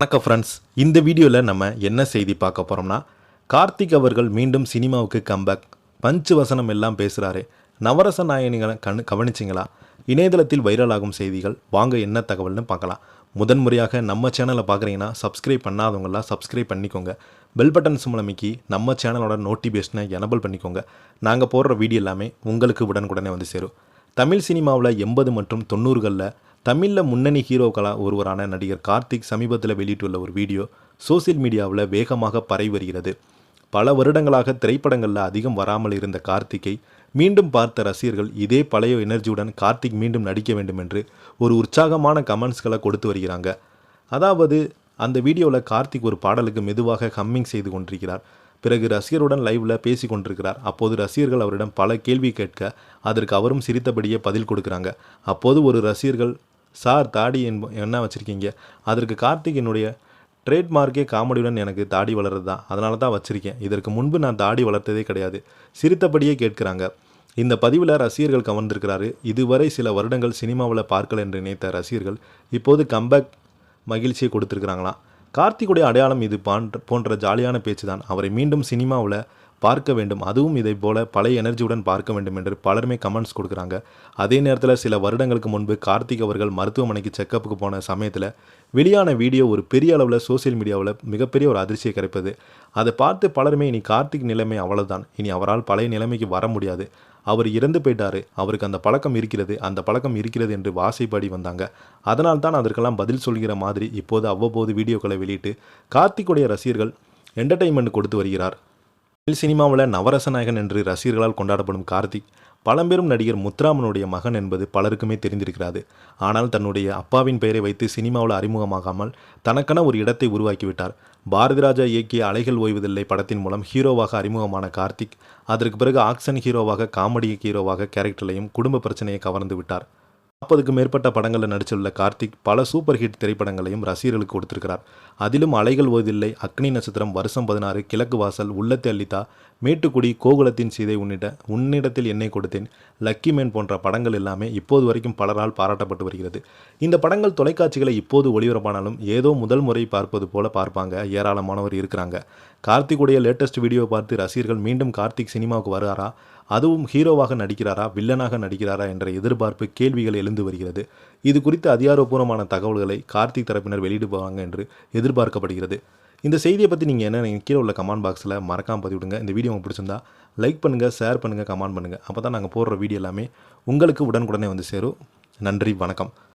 வணக்கம் ஃப்ரெண்ட்ஸ், இந்த வீடியோவில் நம்ம என்ன செய்தி பார்க்க போகிறோம்னா, கார்த்திக் அவர்கள் மீண்டும் சினிமாவுக்கு கம்பேக். பஞ்சு வசனம் எல்லாம் பேசுகிறாரு. நவரச நாயகனை கவனிச்சிங்களா? இணையதளத்தில் வைரலாகும் செய்திகள். வாங்க என்ன தகவல்னு பார்க்கலாம். முதன்முறையாக நம்ம சேனலை பார்க்குறீங்கன்னா சப்ஸ்கிரைப் பண்ணாதவங்களாம் சப்ஸ்கிரைப் பண்ணிக்கோங்க. பெல் பட்டன் சிம்லமைக்கி நம்ம சேனலோட நோட்டிஃபிகேஷனை எனபிள் பண்ணிக்கோங்க. நாங்கள் போடுற வீடியோ எல்லாமே உங்களுக்கு உடனுக்குடனே வந்து சேரும். தமிழ் சினிமாவில் 80 மற்றும் 90களில் தமிழில் முன்னணி ஹீரோக்களாக ஒருவரான நடிகர் கார்த்திக் சமீபத்தில் வெளியிட்டுள்ள ஒரு வீடியோ சோசியல் மீடியாவில் வேகமாக பரவி வருகிறது. பல வருடங்களாக திரைப்படங்களில் அதிகம் வராமல் இருந்த கார்த்திக்கை மீண்டும் பார்த்த ரசிகர்கள் இதே பழைய எனர்ஜியுடன் கார்த்திக் மீண்டும் நடிக்க வேண்டும் என்று ஒரு உற்சாகமான கமெண்ட்ஸ்களை கொடுத்து வருகிறாங்க. அதாவது அந்த வீடியோவில் கார்த்திக் ஒரு பாடலுக்கு மெதுவாக ஹம்மிங் செய்து கொண்டிருக்கிறார். பிறகு ரசிகருடன் லைவில் பேசி கொண்டிருக்கிறார். அப்போது ரசிகர்கள் அவரிடம் பல கேள்வி கேட்க அதற்கு அவரும் சிரித்தபடியே பதில் கொடுக்குறாங்க. அப்போது ஒரு ரசிகர்கள், சார் தாடி என்ன வச்சுருக்கீங்க? அதற்கு கார்த்திக், என்னுடைய ட்ரேட்மார்க்கே காமெடியுடன் எனக்கு தாடி வளர்றது தான், அதனால தான் வச்சுருக்கேன். இதற்கு முன்பு நான் தாடி வளர்த்ததே கிடையாது. சிரித்தபடியே கேட்குறாங்க. இந்த பதிவில் ரசிகர்கள் கவர்ந்திருக்கிறாரு. இதுவரை சில வருடங்கள் சினிமாவில் பார்க்கல என்று நினைத்த ரசிகர்கள் இப்போது கம்பேக் மகிழ்ச்சியை கொடுத்துருக்குறாங்களாம். கார்த்திக்குடைய அடையாளம் இது போன்ற ஜாலியான பேச்சு தான். அவரை மீண்டும் சினிமாவில் பார்க்க வேண்டும், அதுவும் இதை போல பழைய எனர்ஜியுடன் பார்க்க வேண்டும் என்று பலருமே கமெண்ட்ஸ் கொடுக்குறாங்க. அதே நேரத்தில் சில வருடங்களுக்கு முன்பு கார்த்திக் அவர்கள் மருத்துவமனைக்கு செக்கப்புக்கு போன சமயத்தில் வெளியான வீடியோ ஒரு பெரிய அளவில் சோசியல் மீடியாவில் மிகப்பெரிய ஒரு அதிர்ச்சியை கிடைப்பது. அதை பார்த்து பலருமே இனி கார்த்திக் நிலைமை அவ்வளோதான், இனி அவரால் பழைய நிலைமைக்கு வர முடியாது, அவர் இறந்து போயிட்டார், அவருக்கு அந்த பழக்கம் இருக்கிறது என்று வாசைப்பாடி வந்தாங்க. அதனால் தான் அதற்கெல்லாம் பதில் சொல்கிற மாதிரி இப்போது அவ்வப்போது வீடியோக்களை வெளியிட்டு கார்த்திக்குடைய ரசிகர்கள் என்டர்டெயின்மெண்ட் கொடுத்து வருகிறார். தமிழ் சினிமாவில் நவரச நாயகன் என்று ரசிகர்களால் கொண்டாடப்படும் கார்த்திக் பழம்பெரும் நடிகர் முத்துராமனுடைய மகன் என்பது பலருக்குமே தெரிந்திருக்கிறது. ஆனால் தன்னுடைய அப்பாவின் பெயரை வைத்து சினிமாவில் அறிமுகமாகாமல் தனக்கென ஒரு இடத்தை உருவாக்கிவிட்டார். பாரதிராஜா இயக்கிய அலைகள் ஓய்வதில்லை படத்தின் மூலம் ஹீரோவாக அறிமுகமான கார்த்திக் அதற்கு பிறகு ஆக்ஷன் ஹீரோவாக, காமெடி ஹீரோவாக கேரக்டர்லையும் குடும்ப பிரச்சனையை கவர்ந்து விட்டார். 40க்கும் மேற்பட்ட படங்களில் நடித்துள்ள கார்த்திக் பல சூப்பர் ஹிட் திரைப்படங்களையும் ரசிகர்களுக்கு கொடுத்திருக்கிறார். அதிலும் அலைகள் ஓய்வதில்லை, அக்னி நட்சத்திரம், வருஷம் 16, கிழக்கு வாசல், உள்ளத்தை அள்ளித்தா, மேட்டுக்குடி, கோகுலத்தின் சீதை, உன்னிடத்தில் என்னை கொடுத்தேன், லக்கி மேன் போன்ற படங்கள் எல்லாமே இப்போது வரைக்கும் பலரால் பாராட்டப்பட்டு வருகிறது. இந்த படங்கள் தொலைக்காட்சிகளை இப்போது ஒளிபரப்பானாலும் ஏதோ முதல் முறை பார்ப்பது போல பார்ப்பாங்க ஏராளமானவர் இருக்கிறாங்க. கார்த்திக்குடைய லேட்டஸ்ட் வீடியோ பார்த்து ரசிகர்கள் மீண்டும் கார்த்திக் சினிமாவுக்கு வருவாரா, அதுவும் ஹீரோவாக நடிக்கிறாரா, வில்லனாக நடிக்கிறாரா என்ற எதிர்பார்ப்பு, கேள்விகள் எழுந்து வருகிறது. இது குறித்து அதிகாரப்பூர்வமான தகவல்களை கார்த்திக் தரப்பினர் வெளியிடுவாங்க என்று எதிர்பார்க்கப்படுகிறது. இந்த செய்தியை பற்றி நீங்கள் என்ன கீழே உள்ள கமெண்ட் பாக்ஸில் மறக்காமல் பதிவிடுங்க. இந்த வீடியோ உங்களுக்கு பிடிச்சிருந்தா லைக் பண்ணுங்கள், ஷேர் பண்ணுங்கள், கமெண்ட் பண்ணுங்கள். அப்போ தான் நாங்கள் போடுற வீடியோ எல்லாமே உங்களுக்கு உடனுக்குடனே வந்து சேரும். நன்றி, வணக்கம்.